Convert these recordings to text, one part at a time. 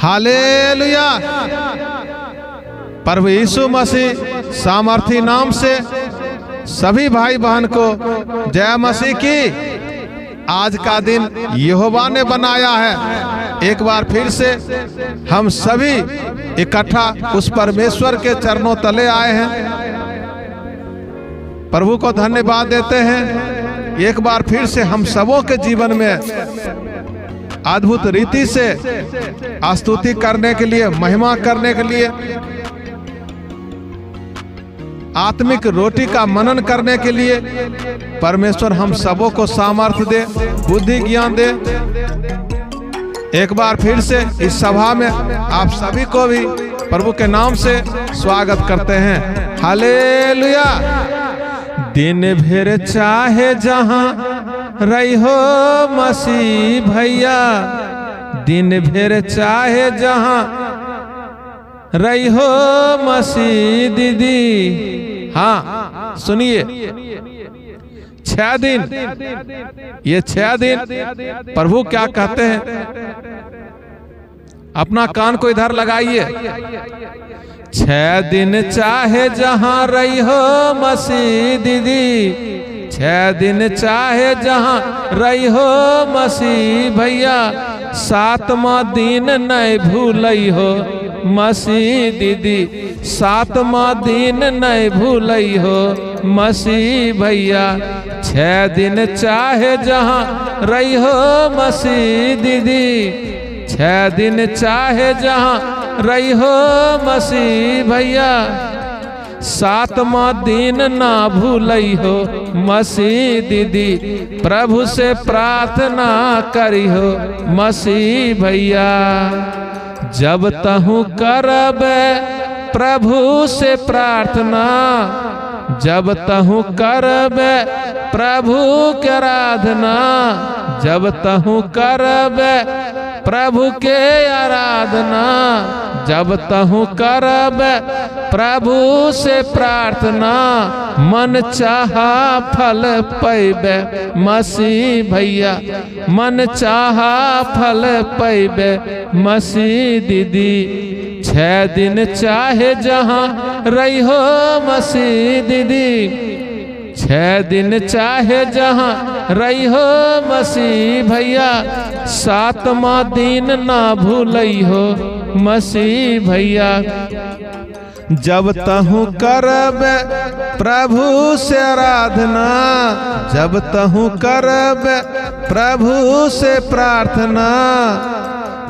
Hallelujah. प्रभु यीशु मसीह सामर्थी नाम से सभी भाई बहन को जय मसीह की। आज का दिन यहोवा ने बनाया है। एक बार फिर से हम सभी इकट्ठा उस परमेश्वर के चरणों तले आए हैं। प्रभु को धन्यवाद देते हैं। एक बार फिर से हम सबों के जीवन में अद्भुत रीति से स्तुति करने के लिए, महिमा करने के लिए, आत्मिक रोटी का मनन करने के लिए परमेश्वर हम सबों को सामर्थ्य दे, बुद्धि ज्ञान दे। एक बार फिर से इस सभा में आप सभी को भी प्रभु के नाम से स्वागत करते हैं। हालेलुया। दिन भर चाहे जहां रही हो मसीह भैया, दिन भर चाहे जहां रही हो मसीह दीदी। हाँ सुनिए, 6 दिन, ये 6 दिन प्रभु क्या कहते हैं। अपना कान को इधर लगाइए। 6 दिन चाहे जहां रही हो मसीह दीदी, 6 दिन चाहे जहां रही हो मसीह भैया, 7वां दिन नहीं भूलई हो मसीह दीदी, 7वां दिन नहीं भूलई हो मसीह भैया। 6 दिन चाहे जहां रही हो मसीह दीदी, 6 दिन चाहे जहां रही हो मसीह भैया, 7वां दिन ना भूलई हो मसीह दीदी, प्रभु से प्रार्थना करी हो मसीह भैया। जब तहु करब प्रभु से प्रार्थना, जब तहु करब प्रभु के आराधना, जब तहु करब प्रभु के आराधना, जब तहु करब प्रभु से प्रार्थना, मन चाहा फल पैबे मसीह भैया, मन चाहा फल पैबे मसीह दीदी। 6 दिन चाहे जहां रही हो मसीह दीदी, 6 दिन चाहे जहां रही हो मसीह भैया, 7वां दिन ना भूलई हो मसीह भैया। जब तहु करब प्रभु से आराधना, जब तहु करब प्रभु से प्रार्थना,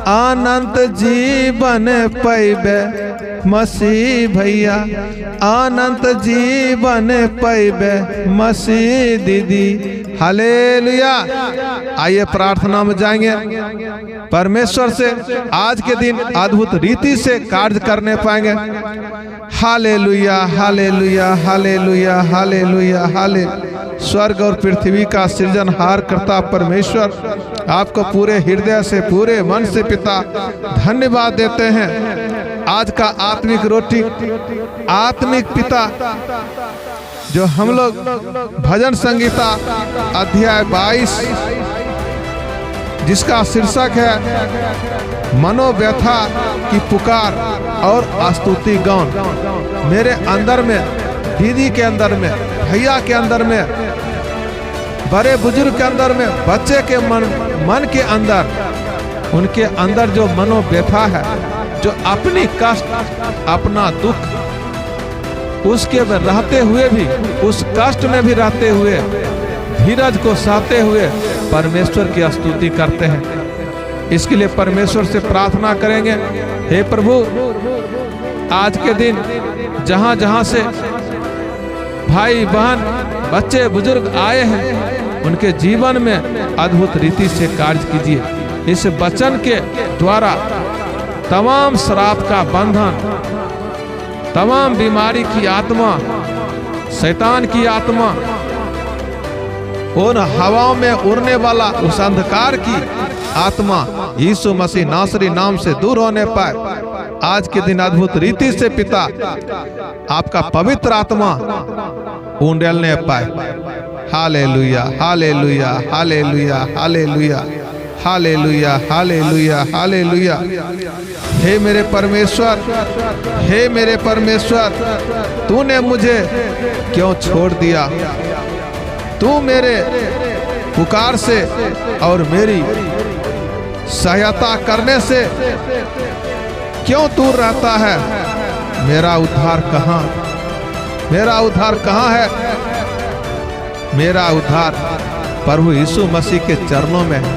अनंत जीवन पैबे मसीह भैया, अनंत जीवन पैबे मसीह दीदी। हालेलुया। आइए प्रार्थना में जाएंगे। परमेश्वर से आज के दिन अद्भुत रीति से कार्य करने पाएंगे। हालेलुया, हालेलुया, हालेलुया, हालेलुया, हाले। स्वर्ग और पृथ्वी का सृजनहार करता परमेश्वर आपको पूरे हृदय से, पूरे मन से पिता धन्यवाद देते हैं। आज का आत्मिक रोटी, आत्मिक पिता, जो हम लोग भजन संगीता अध्याय 22 जिसका शीर्षक है मनोव्यथा की पुकार और स्तुति गान, मेरे अंदर में, दीदी के अंदर में, भैया के अंदर में, बड़े बुजुर्ग के अंदर में, बच्चे के मन के अंदर, उनके अंदर जो मनोव्यथा है, जो अपनी कष्ट, अपना दुख, उसके में रहते हुए भी, उस कष्ट में भी रहते हुए, धीरज को सहते हुए परमेश्वर की स्तुति करते हैं। इसके लिए परमेश्वर से प्रार्थना करेंगे, हे प्रभु, आज के दिन जहां जहां से भाई बहन, बच्चे बुजुर्ग आए हैं, उनके जीवन में अद्भुत रीति से कार्य कीजिए। इस वचन के द्वारा तमाम श्राप का बंधन, तमाम बीमारी की आत्मा, शैतान की आत्मा, उन हवाओं में उड़ने वाला उस अंधकार की आत्मा यीशु मसीह नासरी नाम से दूर होने पाए। आज के दिन अद्भुत रीति से पिता आपका पवित्र आत्मा उंडेलने पाए। Hallelujah, hallelujah, hallelujah, hallelujah, hallelujah, hallelujah, hallelujah. हे मेरे परमेश्वर, हे मेरे परमेश्वर, तूने मुझे क्यों छोड़ दिया? तू मेरे पुकार से और मेरी सहायता करने से क्यों दूर रहता है? मेरा उद्धार कहाँ? मेरा उद्धार कहाँ है? मेरा उद्धार प्रभु यीशु मसीह के चरणों में है।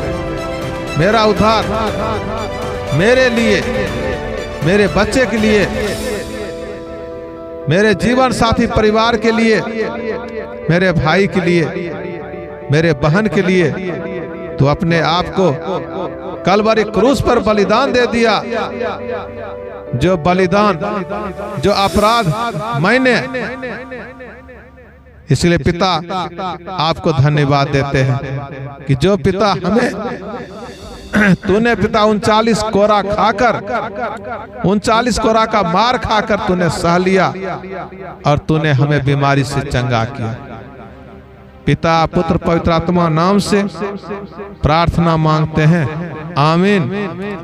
मेरा उद्धार मेरे लिए, मेरे बच्चे के लिए, मेरे जीवन साथी परिवार के लिए, मेरे भाई के लिए, मेरे बहन के लिए तो अपने आप को कलवरी क्रूस पर बलिदान दे दिया। जो बलिदान, जो अपराध मैंने, इसलिए पिता आपको धन्यवाद देते हैं कि जो पिता हमें, तूने पिता 39 कोरा खाकर, 39 कोरा का मार खाकर तूने सह लिया और तूने हमें बीमारी से चंगा किया। पिता, पुत्र, पवित्र आत्मा नाम से प्रार्थना मांगते हैं, आमीन।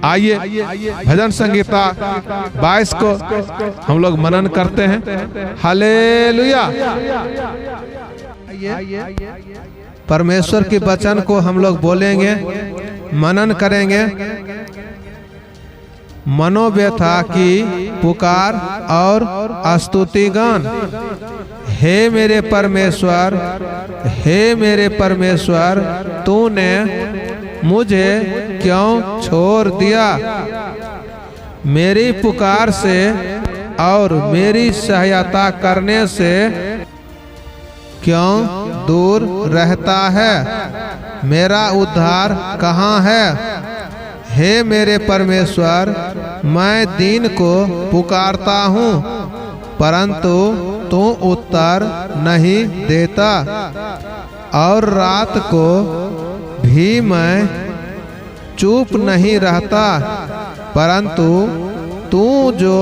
आइए भजन संगीता 22 को हम लोग मनन करते हैं। हालेलुया। परमेश्वर के वचन को हम लोग बोलेंगे, मनन करेंगे। मनोव्यथा की पुकार और स्तुति गान। हे मेरे परमेश्वर, हे मेरे परमेश्वर, तूने मुझे क्यों छोड़ दिया? मेरी पुकार से और मेरी सहायता करने से क्यों दूर रहता है? मेरा उद्धार कहाँ है? हे मेरे परमेश्वर, मैं दिन को पुकारता हूँ परंतु तू उत्तर नहीं देता, और रात को भी मैं चुप नहीं रहता परंतु तू जो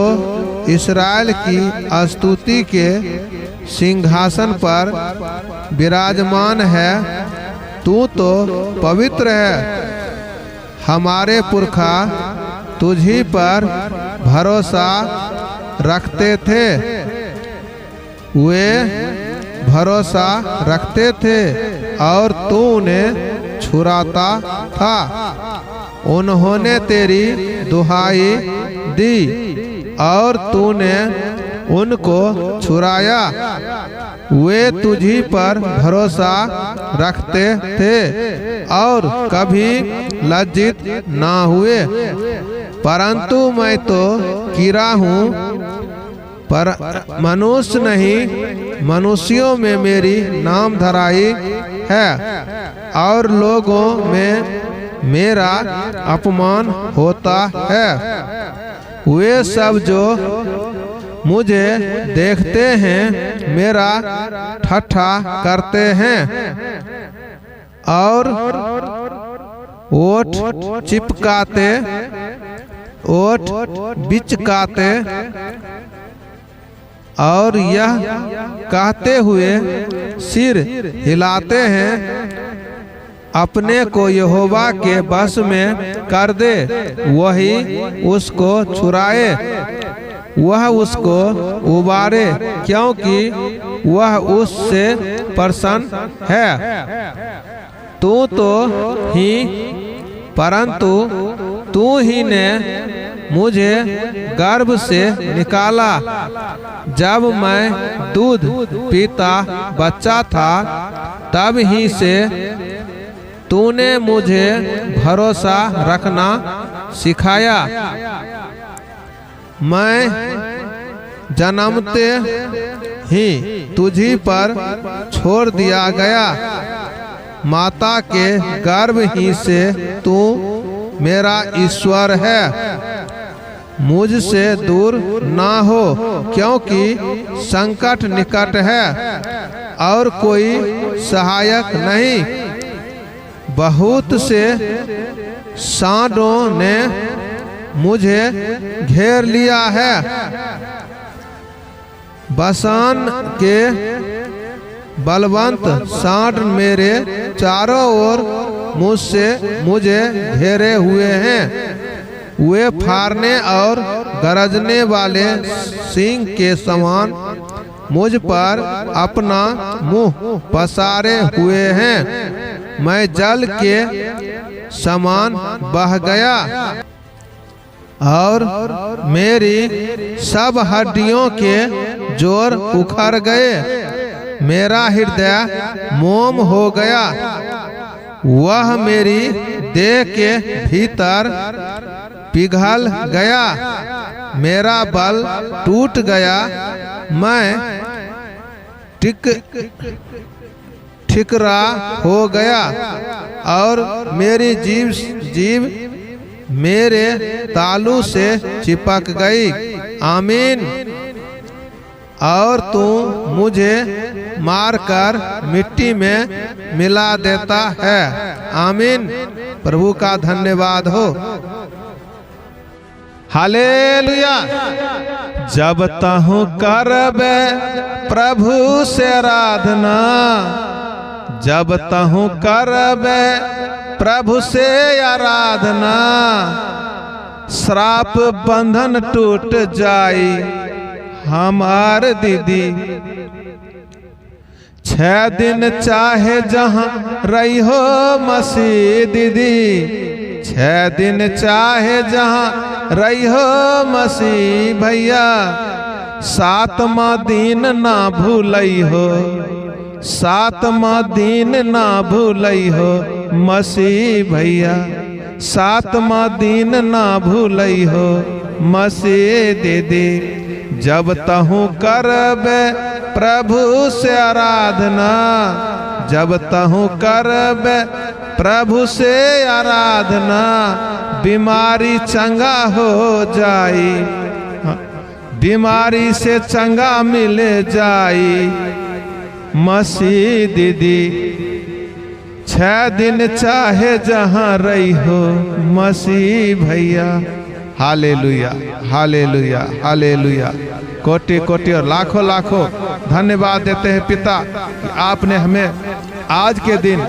इस्राएल की स्तुति के सिंहासन पर विराजमान है, तू तो पवित्र है। हमारे पुरखा तुझी पर भरोसा रखते थे, वे भरोसा रखते थे और तू उन्हें छुड़ाता था। उन्होंने तेरी दुहाई दी और तूने उनको छुड़ाया। वे तुझी पर भरोसा रखते थे और कभी लज्जित ना हुए, परंतु मैं तो कीड़ा हूँ, पर मनुष्य नहीं, मनुष्यों में मेरी नाम धराई है और लोगों में मेरा अपमान होता है। वे सब जो मुझे देखते हैं मेरा ठट्ठा करते हैं और ओठ चिपकाते, ओठ बिचकाते और यह कहते हुए सिर हिलाते हैं, अपने को यहोवा के बस में कर दे, वही उसको छुड़ाए, वह उसको उबारे, क्योंकि वह उससे प्रसन्न है। तू तो ही, परंतु तू ही ने मुझे गर्भ से निकाला। जब मैं दूध पीता बच्चा था, तब ही से तूने मुझे भरोसा रखना सिखाया। मैं जन्मते ही तुझी पर छोड़ दिया गया, माता के गर्भ ही से तू मेरा ईश्वर है। मुझसे दूर ना हो, क्योंकि संकट निकट है और कोई सहायक नहीं। बहुत से सांडों ने मुझे घेर लिया है, बसान के बलवंत सांड मेरे चारों ओर मुझे घेरे हुए हैं। वे फाड़ने और गरजने वाले सिंह के समान मुझ पर अपना मुंह पसारे हुए हैं। मैं जल के समान बह गया और मेरी सब हड्डियों के जोर उखड़ गए। मेरा हृदय मोम हो गया, वह मेरी देह के भीतर पिघल गया। मेरा बल टूट गया, मैं ठिकरा हो गया और मेरी जीभ मेरे तालू से चिपक गई। आमीन। और तू मुझे मारकर मिट्टी में मिला देता है। आमीन। प्रभु का धन्यवाद हो। हालेलुया। जब तहु करबे प्रभु से आराधना, जब तहु करबे प्रभु से आराधना, श्राप बंधन टूट जाई हमार दीदी। 6 दिन चाहे जहाँ रही हो मसीह दीदी, 6 दिन चाहे जहाँ रही हो मसीह भैया। 7वां दिन ना भूलई हो, 7वां दिन ना भूलई हो मसीह भैया। 7वां दिन ना भूलई हो मसीह दीदी। जब तहु करबे प्रभु से आराधना, जब तहु करबे प्रभु से आराधना, बीमारी चंगा हो जाई, बीमारी से चंगा मिल जाई मसीह दीदी। 6 दिन चाहे जहाँ रही हो मसीह भैया। Hallelujah, hallelujah, hallelujah. कोटि कोटि और लाखों लाखों धन्यवाद देते हैं पिता कि आपने हमें आज के दिन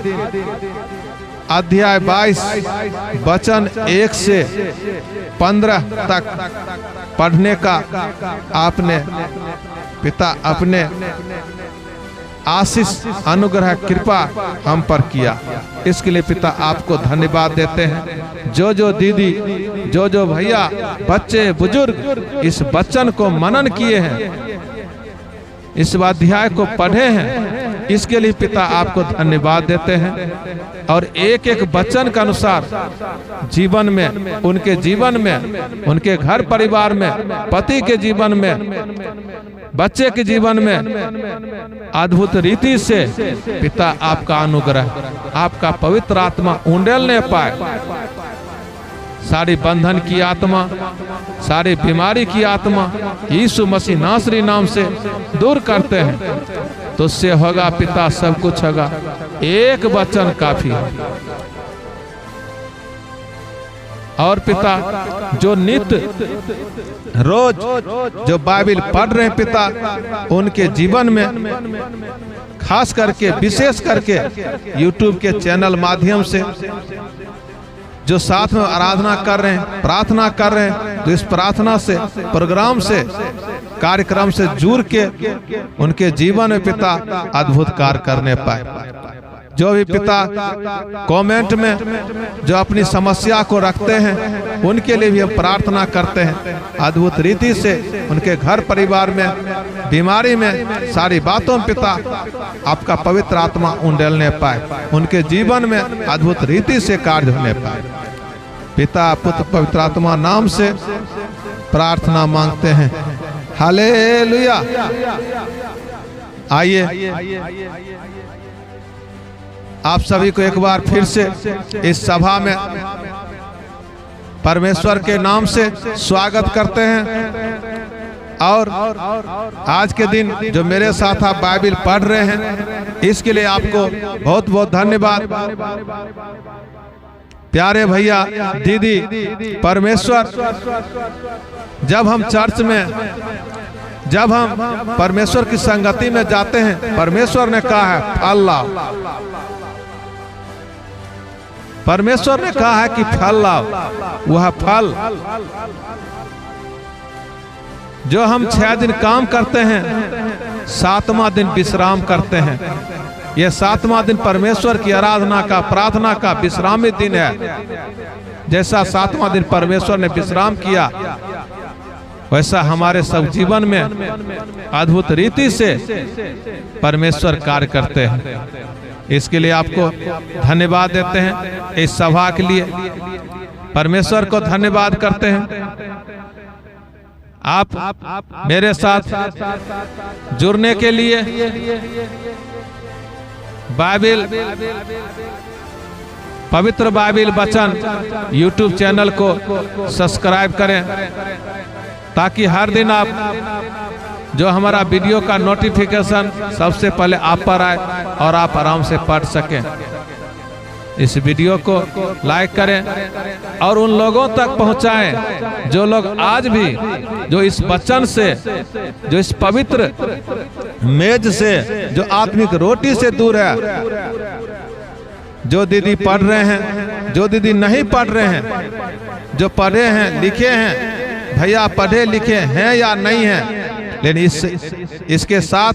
अध्याय 22 वचन 1 से 15 तक पढ़ने का आपने पिता अपने आशीष अनुग्रह कृपा हम पर किया। इसके लिए पिता आपको धन्यवाद देते हैं। जो दीदी, जो भैया, बच्चे, बुजुर्ग इस वचन को मनन किए हैं, इस अध्याय को पढ़े हैं, इसके लिए पिता आपको धन्यवाद देते हैं। और एक एक वचन के अनुसार जीवन में, उनके जीवन में, उनके घर परिवार में, पति के जीवन में, बच्चे के जीवन में अद्भुत रीति से पिता आपका अनुग्रह, आपका पवित्र आत्मा उंडेलने पाए। सारी बंधन की आत्मा, सारी बीमारी की आत्मा यीशु मसीह नासरी नाम से दूर करते हैं, तो उससे होगा पिता, सब कुछ होगा। एक वचन काफी है। और पिता जो नित्य रोज जो बाइबल पढ़ रहे हैं पिता, उनके जीवन में खास करके, विशेष करके यूट्यूब के चैनल माध्यम से जो साथ में आराधना कर रहे हैं, प्रार्थना कर रहे हैं, तो इस प्रार्थना से, प्रोग्राम से, कार्यक्रम से जुड़ के उनके जीवन में पिता अद्भुत कार्य करने पाए। जो भी पिता कमेंट में जो अपनी समस्या को रखते हैं, उनके लिए भी हम प्रार्थना करते हैं। अद्भुत रीति से उनके घर परिवार में, बीमारी में, सारी बातों में पिता आपका पवित्र आत्मा उंडेलने पाए, उनके जीवन में अद्भुत रीति से कार्य होने पाए। पिता, पुत्र, पवित्र आत्मा नाम से प्रार्थना मांगते हैं। हालेलुया। आइए आप सभी को एक बार फिर से इस सभा में परमेश्वर के नाम से स्वागत करते हैं। और आज के दिन जो मेरे साथ आप बाइबल पढ़ रहे हैं, इसके लिए आपको बहुत बहुत धन्यवाद। प्यारे भैया, दीदी, परमेश्वर जब हम चर्च में, जब हम परमेश्वर की संगति में जाते हैं, परमेश्वर ने कहा है अल्लाह, परमेश्वर ने कहा है कि फल लाओ, वह फल जो हम 6 दिन काम करते हैं, 7वां दिन विश्राम करते हैं। यह 7वां दिन परमेश्वर की आराधना का, प्रार्थना का विश्रामी दिन है। जैसा 7वां दिन परमेश्वर ने विश्राम किया, वैसा हमारे सब जीवन में अद्भुत रीति से परमेश्वर कार्य करते हैं। इसके लिए आपको धन्यवाद देते हैं। इस सभा के लिए परमेश्वर को धन्यवाद करते हैं। आप मेरे साथ जुड़ने के लिए बाइबिल, पवित्र बाइबिल वचन YouTube चैनल को सब्सक्राइब करें, ताकि हर दिन आप जो हमारा वीडियो का नोटिफिकेशन सबसे पहले आप पर आए और आप आराम से पढ़ सकें। इस वीडियो को लाइक करें और उन लोगों तक पहुंचाएं जो लोग आज भी, जो इस वचन से, जो इस पवित्र मेज से, जो आत्मिक रोटी से दूर है। जो दीदी पढ़ रहे हैं, जो दीदी नहीं पढ़ रहे हैं, जो पढ़े हैं, लिखे हैं, भैया पढ़े लिखे हैं या नहीं हैं, लेकिन इसके साथ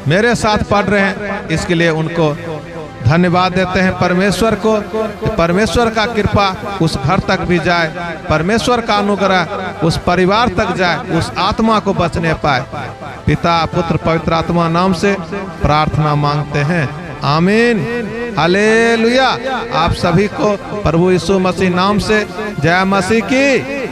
मेरे साथ पढ़ रहे हैं, इसके लिए उनको धन्यवाद देते हैं। परमेश्वर को, परमेश्वर का कृपा उस घर तक भी जाए, परमेश्वर का अनुग्रह उस परिवार तक जाए, उस आत्मा को बचने पाए। पिता, पुत्र, पवित्र आत्मा नाम से प्रार्थना मांगते हैं, आमीन, हालेलुया। आप सभी को प्रभु यीशु मसीह नाम से जय मसीह की।